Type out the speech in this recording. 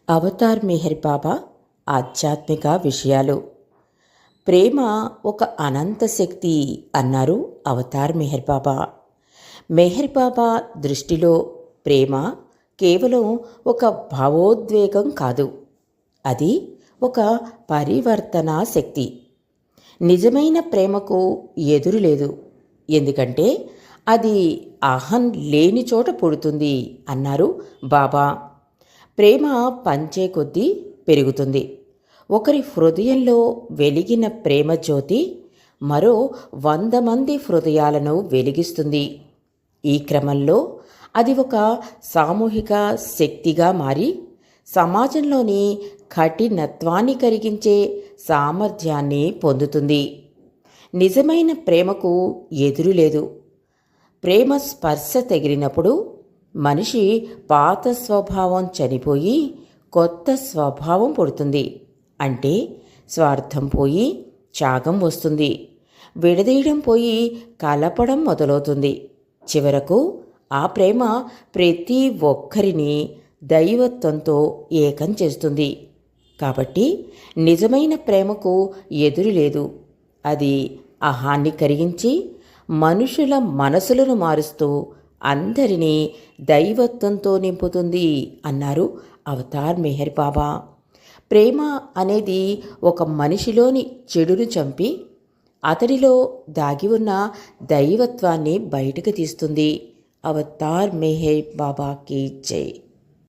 Avatar Meher బాబా ఆధ్యాత్మిక విషయాలు. ప్రేమ ఒక అనంత శక్తి అన్నారు అవతార్ మెహర్ బాబా. మెహర్ బాబా దృష్టిలో ప్రేమ కేవలం ఒక భావోద్వేగం కాదు, అది ఒక పరివర్తన శక్తి. నిజమైన ప్రేమకు ఎదురు లేదు, ఎందుకంటే అది అహం లేని చోట పుడుతుంది అన్నారు బాబా. ప్రేమ పంచే కొద్దీ పెరుగుతుంది. ఒకరి హృదయంలో వెలిగిన ప్రేమ జ్యోతి మరో 100 మంది హృదయాలను వెలిగిస్తుంది. ఈ క్రమంలో అది ఒక సామూహిక శక్తిగా మారి సమాజంలోని కఠినత్వాన్ని కరిగించే సామర్థ్యాన్ని పొందుతుంది. నిజమైన ప్రేమకు ఎదురు లేదు. ప్రేమ స్పర్శ తగిలినప్పుడు మనిషి పాత స్వభావం చనిపోయి కొత్త స్వభావం పుడుతుంది. అంటే స్వార్థం పోయి త్యాగం వస్తుంది, విడదీయడం పోయి కలపడం మొదలవుతుంది. చివరకు ఆ ప్రేమ ప్రతి ఒక్కరిని దైవత్వంతో ఏకం చేస్తుంది. కాబట్టి నిజమైన ప్రేమకు ఎదురు లేదు. అది అహాన్ని కరిగించి మనుషుల మనసులను మారుస్తూ అందరినీ దైవత్వంతో నింపుతుంది అన్నారు అవతార్ మెహర్ బాబా. ప్రేమ అనేది ఒక మనిషిలోని చెడును చంపి అతడిలో దాగి ఉన్న దైవత్వాన్ని బయటకు తీస్తుంది. అవతార్ మెహర్ బాబాకి జై.